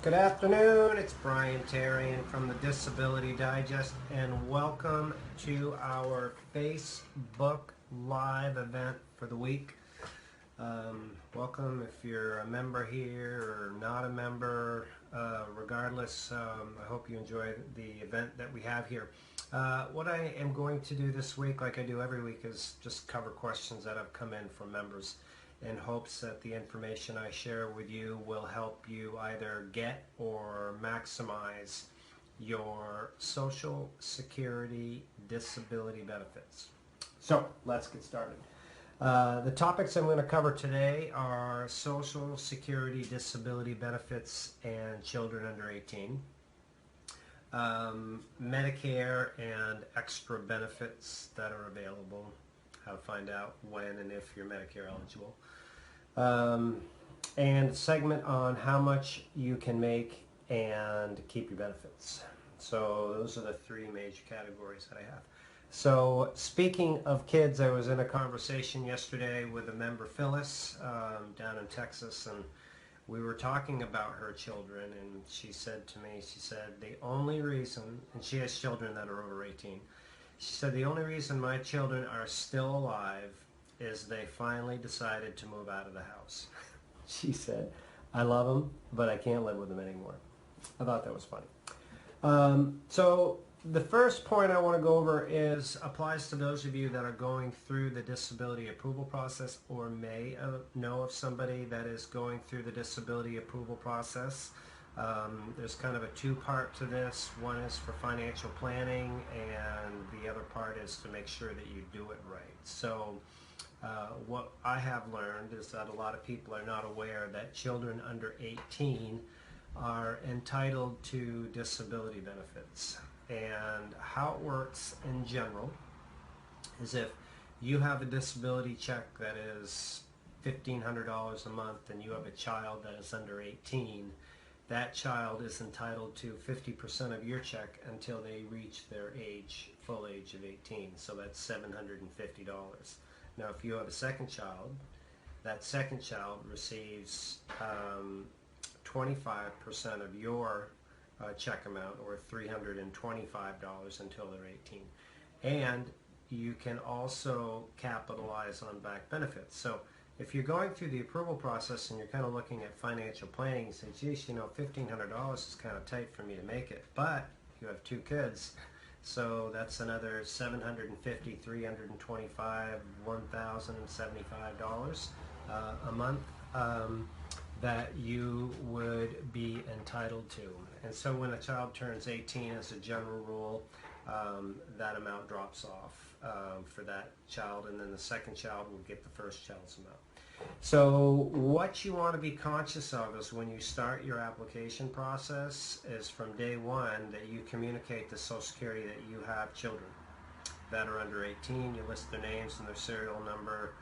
Good afternoon, it's Brian Tarian from the Disability Digest, and welcome to our Facebook Live event for the week. Welcome if you're a member here or not a member. Regardless, I hope you enjoy the event that we have here. What I am going to do this week, like I do every week, is just cover questions that have come in from members, in hopes that the information I share with you will help you either get or maximize your Social Security disability benefits. So let's get started. The topics I'm going to cover today are Social Security disability benefits and children under 18, Medicare and extra benefits that are available, how to find out when and if you're Medicare eligible, and a segment on how much you can make and keep your benefits. So those are the three major categories that I have. So speaking of kids, I was in a conversation yesterday with a member, Phyllis, down in Texas, and we were talking about her children, and she said to me, she said, the only reason, and she has children that are over 18, she said, the only reason my children are still alive is they finally decided to move out of the house. She said, I love them, but I can't live with them anymore. I thought that was funny. So the first point I want to go over applies to those of you that are going through the disability approval process or may know of somebody that is going through the disability approval process. There's kind of a two-part to this. One is for financial planning, and the other part is to make sure that you do it right. So what I have learned is that a lot of people are not aware that children under 18 are entitled to disability benefits. And how it works in general is if you have a disability check that is $1,500 a month and you have a child that is under 18, that child is entitled to 50% of your check until they reach their full age of 18. So that's $750. Now if you have a second child, that second child receives 25% of your check amount, or $325 until they're 18. And you can also capitalize on back benefits. So if you're going through the approval process and you're kind of looking at financial planning, you say, geez, you know, $1,500 is kind of tight for me to make it. But you have two kids, so that's another $750, $325, $1,075 a month that you would be entitled to. And so when a child turns 18, as a general rule, that amount drops off for that child, and then the second child will get the first child's amount. So what you want to be conscious of is when you start your application process is from day one that you communicate to Social Security that you have children that are under 18. You list their names and their serial number,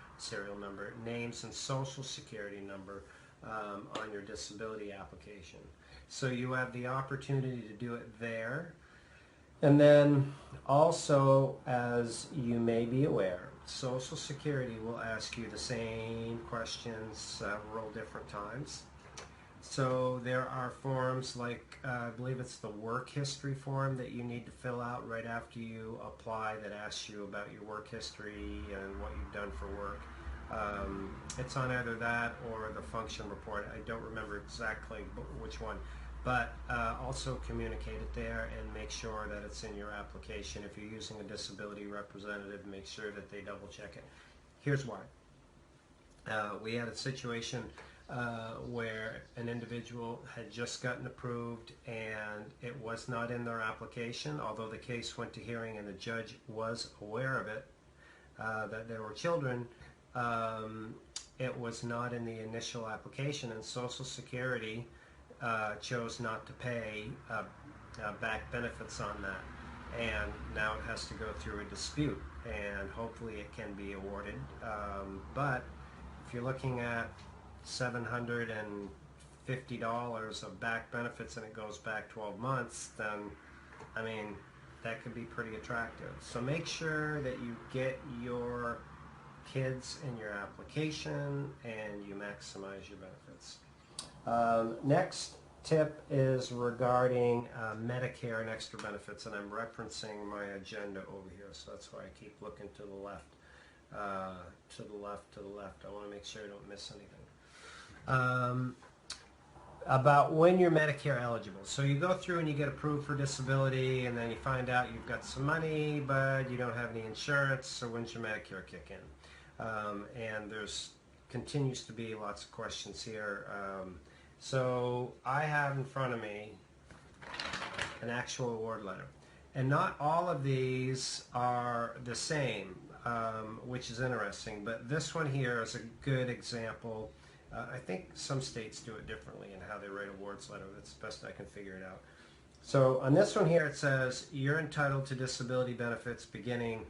names and Social Security number on your disability application. So you have the opportunity to do it there. And then also, as you may be aware, Social Security will ask you the same questions several different times. So there are forms like, I believe it's the work history form that you need to fill out right after you apply, that asks you about your work history and what you've done for work. It's on either that or the function report. I don't remember exactly which one, but also communicate it there and make sure that it's in your application. If you're using a disability representative, make sure that they double check it. Here's why. We had a situation where an individual had just gotten approved and it was not in their application, although the case went to hearing and the judge was aware of it, that there were children. It was not in the initial application, and Social Security chose not to pay back benefits on that, and now it has to go through a dispute, and hopefully it can be awarded. But if you're looking at $750 of back benefits and it goes back 12 months, then I mean that could be pretty attractive. So make sure that you get your kids in your application and you maximize your benefits. Next, tip is regarding Medicare and extra benefits, and I'm referencing my agenda over here, so that's why I keep looking to the left, to the left, to the left. I want to make sure I don't miss anything. About when you're Medicare eligible. So you go through and you get approved for disability, and then you find out you've got some money, but you don't have any insurance, so when's your Medicare kick in? And there's continues to be lots of questions here. So I have in front of me an actual award letter. And not all of these are the same, which is interesting, but this one here is a good example. I think some states do it differently in how they write awards letter. That's the best I can figure it out. So on this one here it says you're entitled to disability benefits beginning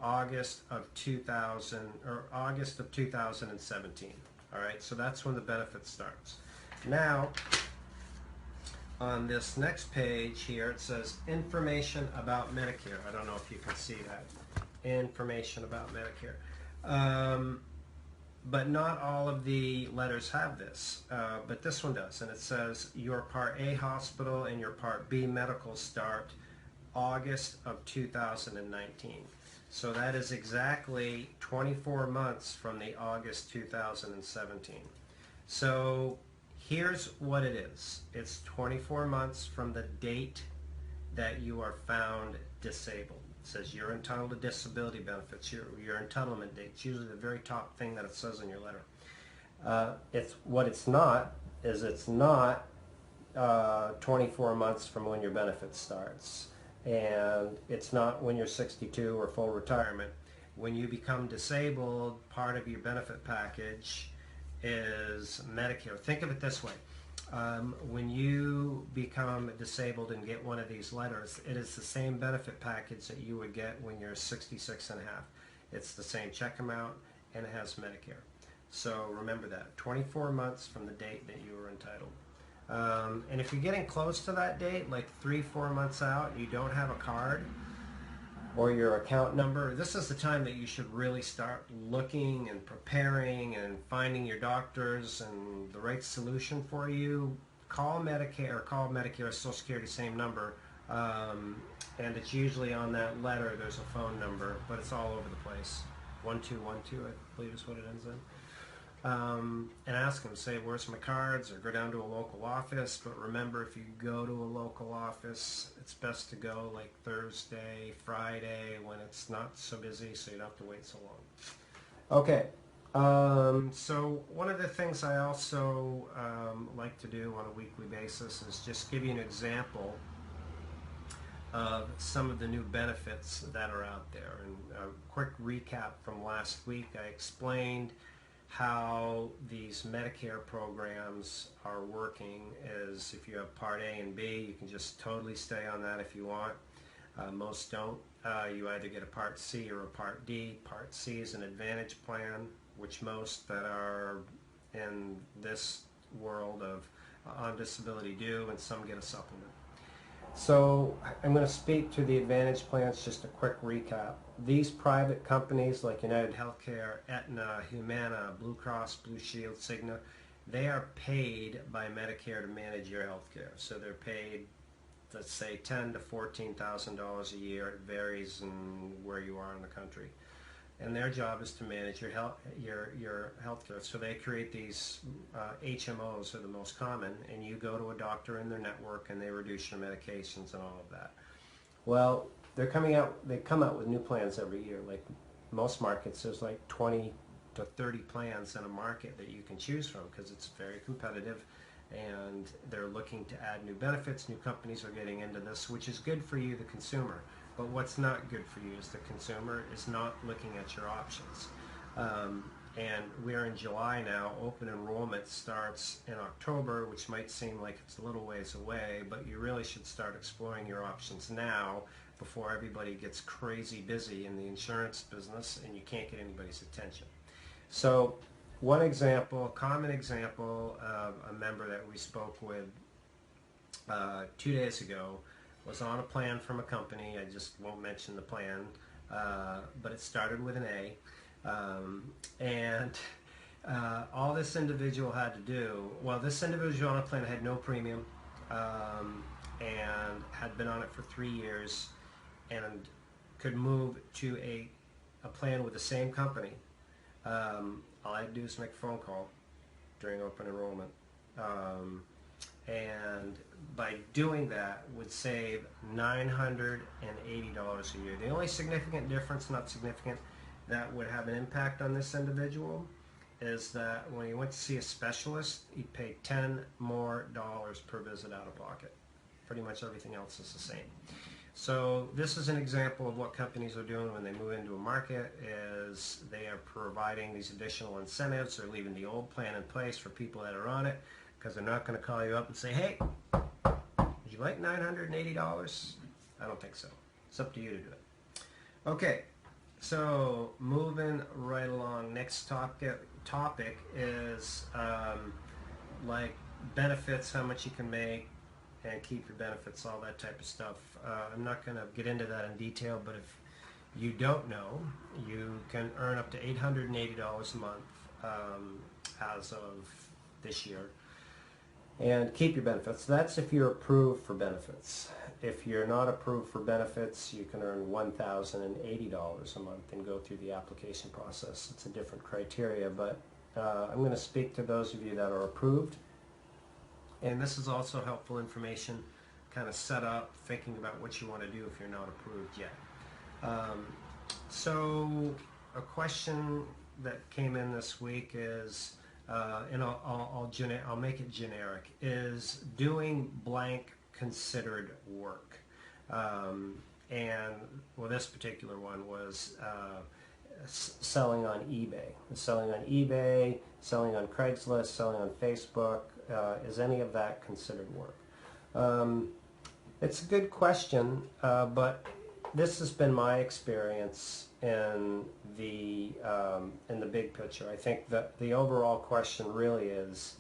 August of 2017. All right, so that's when the benefit starts. Now on this next page here it says information about Medicare. I don't know if you can see that. Information about Medicare. But not all of the letters have this, but this one does, and it says your Part A hospital and your Part B medical start August of 2019. So that is exactly 24 months from the August 2017. So here's what it is. It's 24 months from the date that you are found disabled. It says you're entitled to disability benefits, your entitlement date. It's usually the very top thing that it says in your letter. It's not 24 months from when your benefit starts, and it's not when you're 62 or full retirement. When you become disabled, part of your benefit package is Medicare. Think of it this way. When you become disabled and get one of these letters, it is the same benefit package that you would get when you're 66 and a half. It's the same check amount, and it has Medicare. So remember that, 24 months from the date that you were entitled. And if you're getting close to that date, like 3-4 months out, you don't have a card or your account number, this is the time that you should really start looking and preparing and finding your doctors and the right solution for you. Call Medicare, Social Security, same number, and it's usually on that letter. There's a phone number, but it's all over the place. 1212, I believe is what it ends in. And ask them, say, where's my cards, or go down to a local office. But remember, if you go to a local office, it's best to go like Thursday, Friday, when it's not so busy, so you don't have to wait so long. Okay, so one of the things I also like to do on a weekly basis is just give you an example of some of the new benefits that are out there. And a quick recap from last week, I explained how these Medicare programs are working. Is if you have Part A and B, you can just totally stay on that if you want. Most don't. You either get a Part C or a Part D. Part C is an Advantage plan, which most that are in this world of on disability do, and some get a supplement. So I'm going to speak to the Advantage plans, just a quick recap. These private companies like United Healthcare, Aetna, Humana, Blue Cross, Blue Shield, Cigna, they are paid by Medicare to manage your health care. So they're paid, let's say, $10,000 to $14,000 a year. It varies in where you are in the country. And their job is to manage your health care. So they create these HMOs are the most common, and you go to a doctor in their network and they reduce your medications and all of that. Well, they come out with new plans every year. Like most markets, there's like 20 to 30 plans in a market that you can choose from because it's very competitive, and they're looking to add new benefits. New companies are getting into this, which is good for you, the consumer. But what's not good for you as the consumer is not looking at your options. And we're in July now. Open enrollment starts in October, which might seem like it's a little ways away, but you really should start exploring your options now before everybody gets crazy busy in the insurance business and you can't get anybody's attention. So one example, a common example of a member that we spoke with 2 days ago was on a plan from a company. I just won't mention the plan, but it started with an A. And All this individual had to do, well, this individual on a plan had no premium, and had been on it for 3 years, and could move to a plan with the same company. All I had to do is make a phone call during open enrollment. And by doing that would save $980 a year. The only significant difference, not significant, that would have an impact on this individual is that when he went to see a specialist, he paid $10 more per visit out of pocket. Pretty much everything else is the same. So this is an example of what companies are doing when they move into a market, is they are providing these additional incentives. They're leaving the old plan in place for people that are on it, because they're not going to call you up and say, hey, would you like $980? I don't think so. It's up to you to do it. Okay, so moving right along. Next topic is like benefits, how much you can make and keep your benefits, all that type of stuff. I'm not going to get into that in detail, but if you don't know, you can earn up to $880 a month as of this year, and keep your benefits. That's if you're approved for benefits. If you're not approved for benefits, you can earn $1,080 a month and go through the application process. It's a different criteria, but I'm going to speak to those of you that are approved. And this is also helpful information, kind of set up, thinking about what you want to do if you're not approved yet. So a question that came in this week is, and I'll make it generic, is doing blank considered work? And well, this particular one was selling on eBay. Selling on eBay, selling on Craigslist, selling on Facebook. Is any of that considered work? It's a good question, but this has been my experience in the big picture. I think that the overall question really is,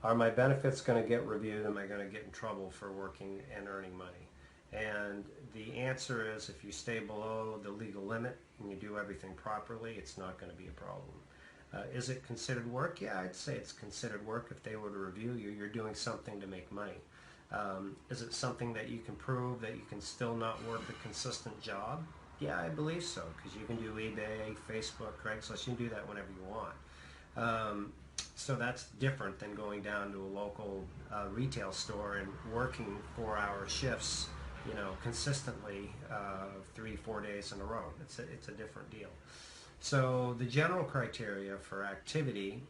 are my benefits going to get reviewed? Am I going to get in trouble for working and earning money? And the answer is, if you stay below the legal limit and you do everything properly, it's not going to be a problem. Is it considered work? Yeah, I'd say it's considered work. If they were to review you, you're doing something to make money. Is it something that you can prove that you can still not work a consistent job? Yeah, I believe so, because you can do eBay, Facebook, Craigslist. You can do that whenever you want. So that's different than going down to a local retail store and working 4-hour shifts, consistently 3-4 days in a row. It's a different deal. So the general criteria for activity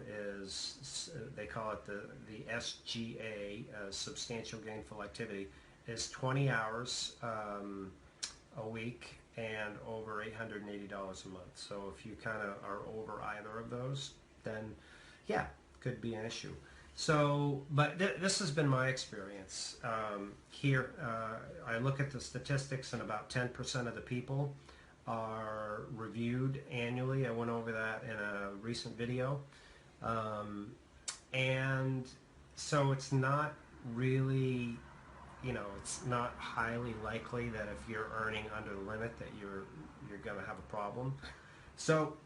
is, they call it the SGA, substantial gainful activity, is 20 hours a week and over $880 a month. So if you kind of are over either of those, then yeah, could be an issue. So, but this has been my experience. Here, I look at the statistics, and about 10% of the people are reviewed annually. I went over that in a recent video. And so it's not really, it's not highly likely that if you're earning under the limit that you're going to have a problem. So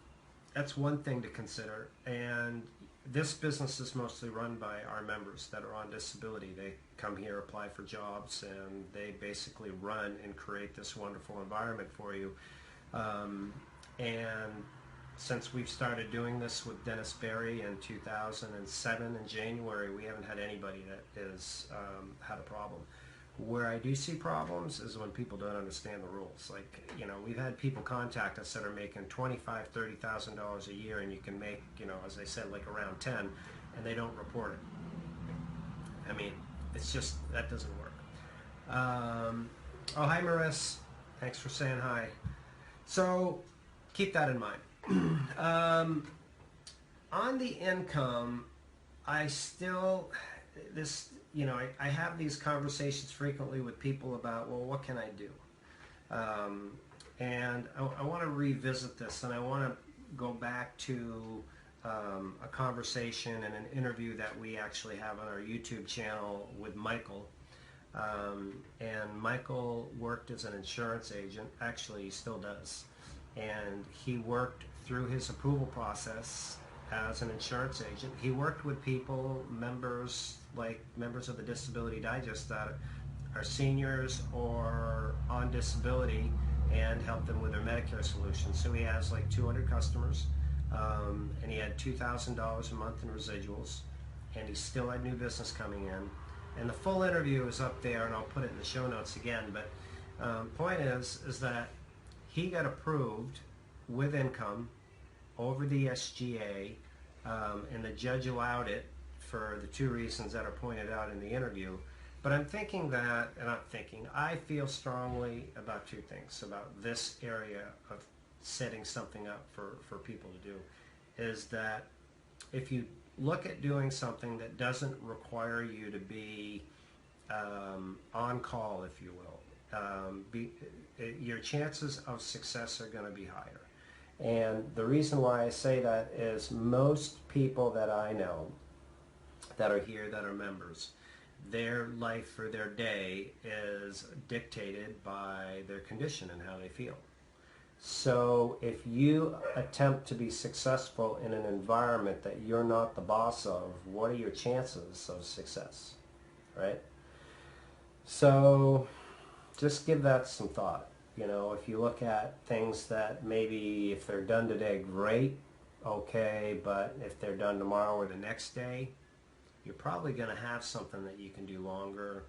that's one thing to consider. And this business is mostly run by our members that are on disability. They come here, apply for jobs, and they basically run and create this wonderful environment for you. And since we've started doing this with Dennis Berry in 2007 in January, we haven't had anybody that has had a problem. Where I do see problems is when people don't understand the rules. Like, we've had people contact us that are making $25,000, $30,000 a year, and you can make, as I said, like around 10, and they don't report it. I mean, it's just, that doesn't work. Oh, hi, Maris. Thanks for saying hi. So keep that in mind. On the income, I still, I have these conversations frequently with people about, well, what can I do? And I want to revisit this, and I want to go back to a conversation and an interview that we actually have on our YouTube channel with Michael. And Michael worked as an insurance agent. Actually, he still does. And he worked through his approval process as an insurance agent. He worked with people, members of the Disability Digest that are seniors or on disability, and helped them with their Medicare solution. So he has like 200 customers, and he had $2,000 a month in residuals, and he still had new business coming in. And the full interview is up there, and I'll put it in the show notes again. But point is that he got approved with income over the SGA, and the judge allowed it for the two reasons that are pointed out in the interview. But I'm thinking that, and I feel strongly about two things about this area of setting something up for people to do, is that if you look at doing something that doesn't require you to be on call, if you will, your chances of success are going to be higher. And the reason why I say that is most people that I know that are here, that are members, their life or their day is dictated by their condition and how they feel. So if you attempt to be successful in an environment that you're not the boss of, what are your chances of success, right? So just give that some thought. You know, if you look at things that maybe if they're done today, great, okay, but if they're done tomorrow or the next day, you're probably going to have something that you can do longer.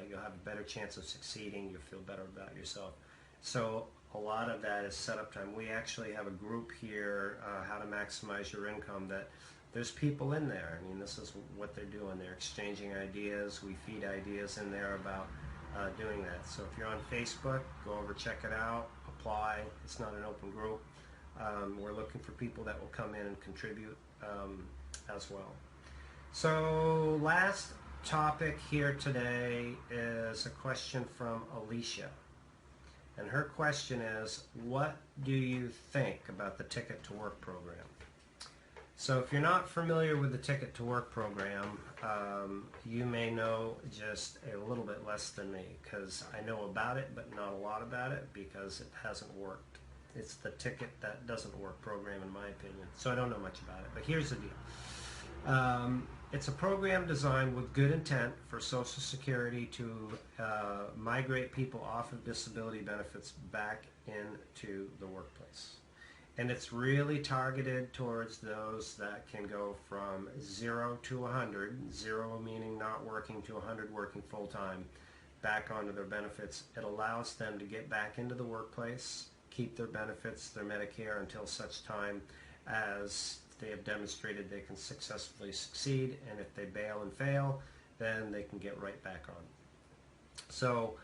You'll have a better chance of succeeding. You'll feel better about yourself. So a lot of that is setup time. We actually have a group here, How to Maximize Your Income, that there's people in there. I mean, this is what they're doing. They're exchanging ideas. We feed ideas in there about doing that. So if you're on Facebook, go over, check it out, apply. It's not an open group. We're looking for people that will come in and contribute as well. So last topic here today is a question from Alicia. And her question is, what do you think about the Ticket to Work program? So if you're not familiar with the Ticket to Work program, you may know just a little bit less than me, because I know about it but not a lot about it because it hasn't worked. It's the Ticket That Doesn't Work program in my opinion, so I don't know much about it. But here's the deal. It's a program designed with good intent for Social Security to migrate people off of disability benefits back into the workplace. And it's really targeted towards those that can go from 0 to 100, 0 meaning not working to 100 working full-time, back onto their benefits. It allows them to get back into the workplace, keep their benefits, their Medicare, until such time as they have demonstrated they can successfully succeed, and if they bail and fail, then they can get right back on. So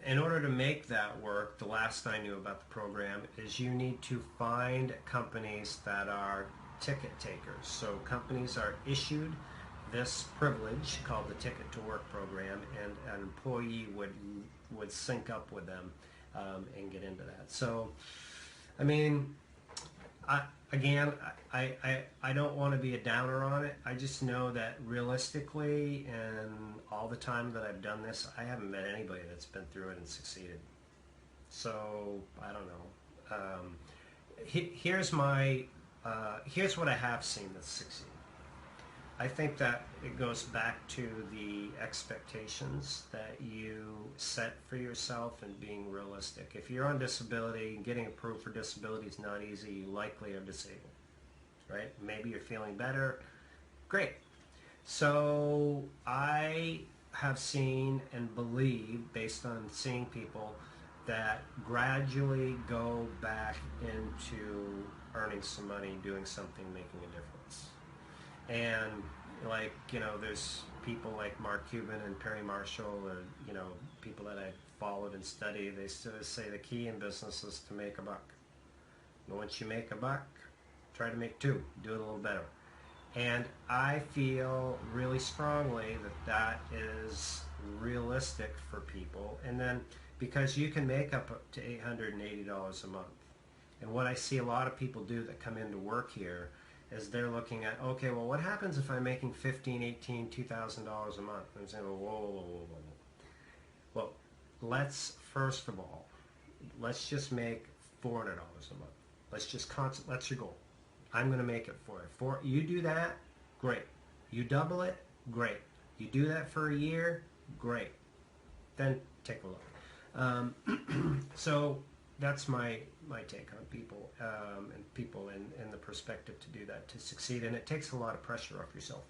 in order to make that work, the last I knew about the program is you need to find companies that are ticket takers. So companies are issued this privilege called the Ticket to Work program, and an employee would sync up with them and get into that. So, I mean, I don't want to be a downer on it. I just know that realistically, and all the time that I've done this, I haven't met anybody that's been through it and succeeded. So I don't know. Here's what I have seen that's succeeded. I think that it goes back to the expectations that you set for yourself and being realistic. If you're on disability, getting approved for disability is not easy. You likely are disabled, right? Maybe you're feeling better. Great. So I have seen and believe, based on seeing people, that gradually go back into earning some money, doing something, making a difference. And like, you know, there's people like Mark Cuban and Perry Marshall, or, you know, people that I've followed and studied. They still say the key in business is to make a buck. And once you make a buck, try to make two. Do it a little better. And I feel really strongly that that is realistic for people. And then because you can make up to $880 a month. And what I see a lot of people do that come into work here is they're looking at, okay, well, what happens if I'm making $1,500, $1,800, $2,000 a month? And I'm saying, whoa. Well, first of all, let's just make $400 a month. That's your goal. I'm going to make it for you. You do that, great. You double it, great. You do that for a year, great. Then take a look. So that's my take on people, and people in the perspective to do that, to succeed. And it takes a lot of pressure off yourself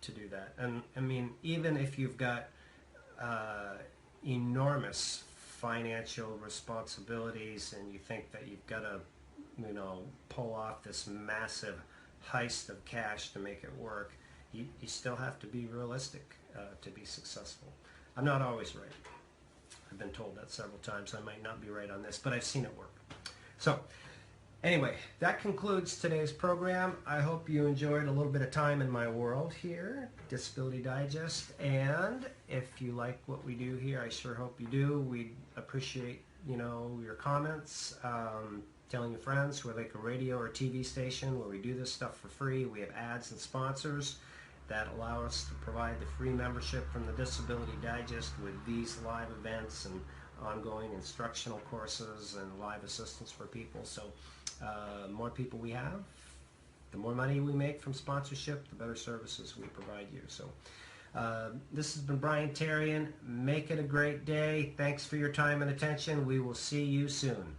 to do that. And I mean, even if you've got enormous financial responsibilities and you think that you've got to, pull off this massive heist of cash to make it work, you still have to be realistic to be successful. I'm not always right. I've been told that several times. I might not be right on this, but I've seen it work. So anyway, that concludes today's program. I hope you enjoyed a little bit of time in my world here, Disability Digest. And if you like what we do here, I sure hope you do. We appreciate, your comments, telling your friends. We're like a radio or TV station where we do this stuff for free. We have ads and sponsors that allow us to provide the free membership from the Disability Digest with these live events and ongoing instructional courses and live assistance for people. So more people we have, the more money we make from sponsorship, the better services we provide you. So this has been Brian Terrian. Make it a great day. Thanks for your time and attention. We will see you soon.